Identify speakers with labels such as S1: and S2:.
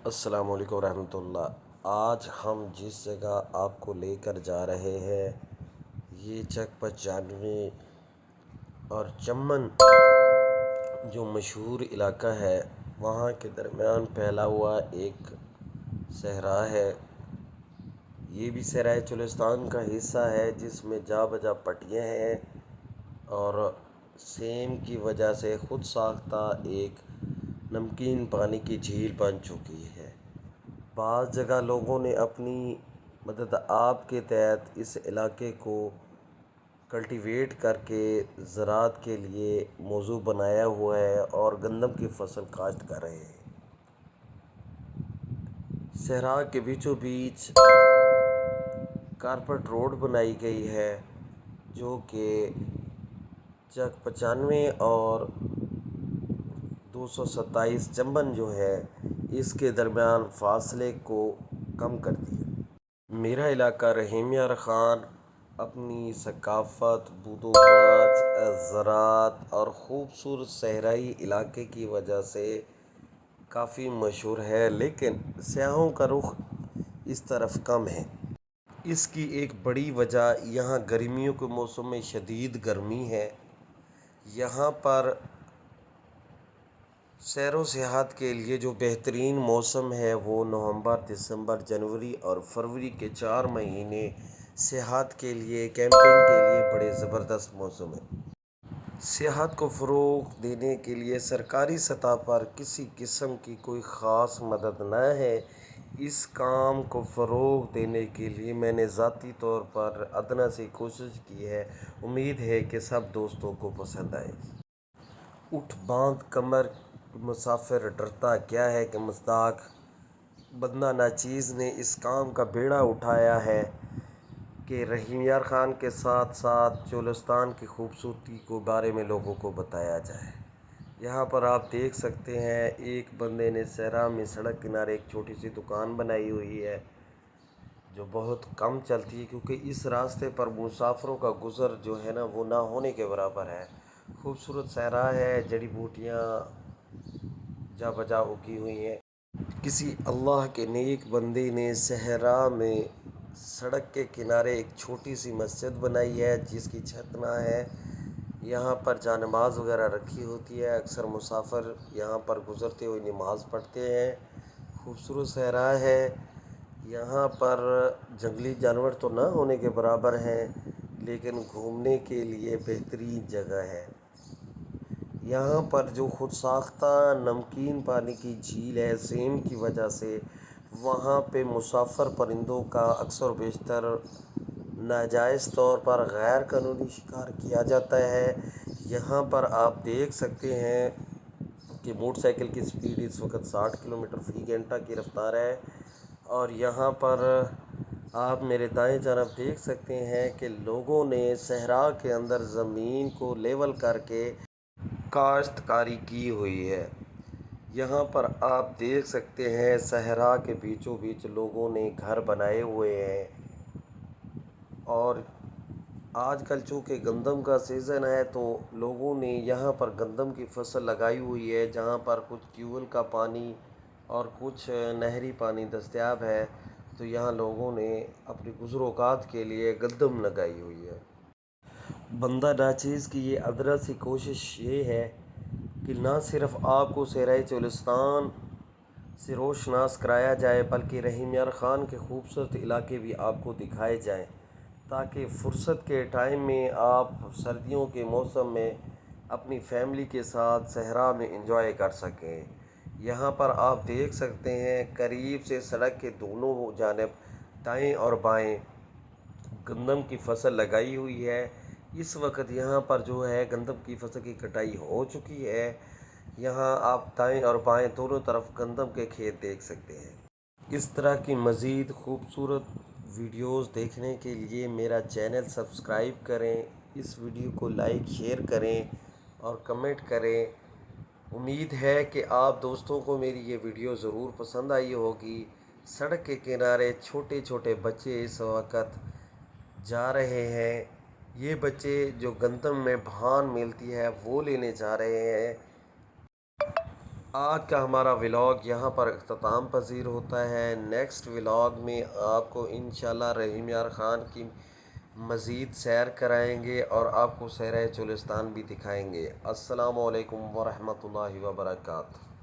S1: السلام علیکم ورحمۃ اللہ۔ آج ہم جس جگہ آپ کو لے کر جا رہے ہیں یہ چک 95 اور چمن جو مشہور علاقہ ہے وہاں کے درمیان پھیلا ہوا ایک صحرا ہے۔ یہ بھی صحرائے چولستان کا حصہ ہے جس میں جا بجا پٹیاں ہیں اور سیم کی وجہ سے خود ساختہ ایک نمکین پانی کی جھیل بن چکی ہے۔ بعض جگہ لوگوں نے اپنی مدد آب کے تحت اس علاقے کو کلٹیویٹ کر کے زراعت کے لیے موزوں بنایا ہوا ہے اور گندم کی فصل کاشت کر رہے ہیں۔ صحرا کے بیچوں بیچ کارپٹ روڈ بنائی گئی ہے جو کہ چک 95 اور 227 چمن جو ہے اس کے درمیان فاصلے کو کم کرتی ہے۔ میرا علاقہ رحیم یار خان اپنی ثقافت، بود و باش، زراعت اور خوبصورت صحرائی علاقے کی وجہ سے کافی مشہور ہے، لیکن سیاحوں کا رخ اس طرف کم ہے۔ اس کی ایک بڑی وجہ یہاں گرمیوں کے موسم میں شدید گرمی ہے۔ یہاں پر سیر و سیاحت کے لیے جو بہترین موسم ہے وہ نومبر، دسمبر، جنوری اور فروری کے 4 مہینے سیاحت کے لیے، کیمپنگ کے لیے بڑے زبردست موسم ہیں۔ سیاحت کو فروغ دینے کے لیے سرکاری سطح پر کسی قسم کی کوئی خاص مدد نہ ہے۔ اس کام کو فروغ دینے کے لیے میں نے ذاتی طور پر ادنیٰ سی کوشش کی ہے۔ امید ہے کہ سب دوستوں کو پسند آئے گی۔ اٹھ باندھ کمر مسافر ڈرتا کیا ہے کہ مصداق بندہ ناچیز نے اس کام کا بیڑا اٹھایا ہے کہ رحیم یار خان کے ساتھ ساتھ چولستان کی خوبصورتی کے بارے میں لوگوں کو بتایا جائے۔ یہاں پر آپ دیکھ سکتے ہیں ایک بندے نے صحرا میں سڑک کنارے ایک چھوٹی سی دکان بنائی ہوئی ہے جو بہت کم چلتی ہے کیونکہ اس راستے پر مسافروں کا گزر جو ہے نا وہ نہ ہونے کے برابر ہے۔ خوبصورت صحرا ہے، جڑی بوٹیاں جا بجا اگی ہوئی ہیں۔ کسی اللہ کے نیک بندے نے صحرا میں سڑک کے کنارے ایک چھوٹی سی مسجد بنائی ہے جس کی چھت نہ ہے۔ یہاں پر جا نماز وغیرہ رکھی ہوتی ہے، اکثر مسافر یہاں پر گزرتے ہوئے نماز پڑھتے ہیں۔ خوبصورت صحرا ہے، یہاں پر جنگلی جانور تو نہ ہونے کے برابر ہیں لیکن گھومنے کے لیے بہترین جگہ ہے۔ یہاں پر جو خود ساختہ نمکین پانی کی جھیل ہے، سیم کی وجہ سے وہاں پہ مسافر پرندوں کا اکثر و بیشتر ناجائز طور پر غیر قانونی شکار کیا جاتا ہے۔ یہاں پر آپ دیکھ سکتے ہیں کہ موٹر سائیکل کی سپیڈ اس وقت 60 کلومیٹر فی گھنٹہ کی رفتار ہے اور یہاں پر آپ میرے دائیں جانب دیکھ سکتے ہیں کہ لوگوں نے صحرا کے اندر زمین کو لیول کر کے کاشتکاری کی ہوئی ہے۔ یہاں پر آپ دیکھ سکتے ہیں صحرا کے بیچوں بیچ لوگوں نے گھر بنائے ہوئے ہیں اور آج کل چونکہ گندم کا سیزن ہے تو لوگوں نے یہاں پر گندم کی فصل لگائی ہوئی ہے، جہاں پر کچھ ٹیوب ویل کا پانی اور کچھ نہری پانی دستیاب ہے، تو یہاں لوگوں نے اپنی گزر اوقات کے لیے گندم لگائی ہوئی ہے۔ بندہ ناچیز کی یہ ادنیٰ سی کوشش یہ ہے کہ نہ صرف آپ کو صحرائے چولستان سے روشناس کرایا جائے بلکہ رحیم یار خان کے خوبصورت علاقے بھی آپ کو دکھائے جائیں تاکہ فرصت کے ٹائم میں آپ سردیوں کے موسم میں اپنی فیملی کے ساتھ صحرا میں انجوائے کر سکیں۔ یہاں پر آپ دیکھ سکتے ہیں قریب سے سڑک کے دونوں جانب دائیں اور بائیں گندم کی فصل لگائی ہوئی ہے۔ اس وقت یہاں پر جو ہے گندم کی فصل کی کٹائی ہو چکی ہے۔ یہاں آپ دائیں اور بائیں دونوں طرف گندم کے کھیت دیکھ سکتے ہیں۔ اس طرح کی مزید خوبصورت ویڈیوز دیکھنے کے لیے میرا چینل سبسکرائب کریں، اس ویڈیو کو لائک شیئر کریں اور کمنٹ کریں۔ امید ہے کہ آپ دوستوں کو میری یہ ویڈیو ضرور پسند آئی ہوگی۔ سڑک کے کنارے چھوٹے چھوٹے بچے اس وقت جا رہے ہیں۔ یہ بچے جو گندم میں بھان ملتی ہے وہ لینے جا رہے ہیں۔ آج کا ہمارا ولاگ یہاں پر اختتام پذیر ہوتا ہے۔ نیکسٹ ولاگ میں آپ کو انشاءاللہ رحیم یار خان کی مزید سیر کرائیں گے اور آپ کو صحرائے چولستان بھی دکھائیں گے۔ السلام علیکم ورحمۃ اللہ وبرکاتہ۔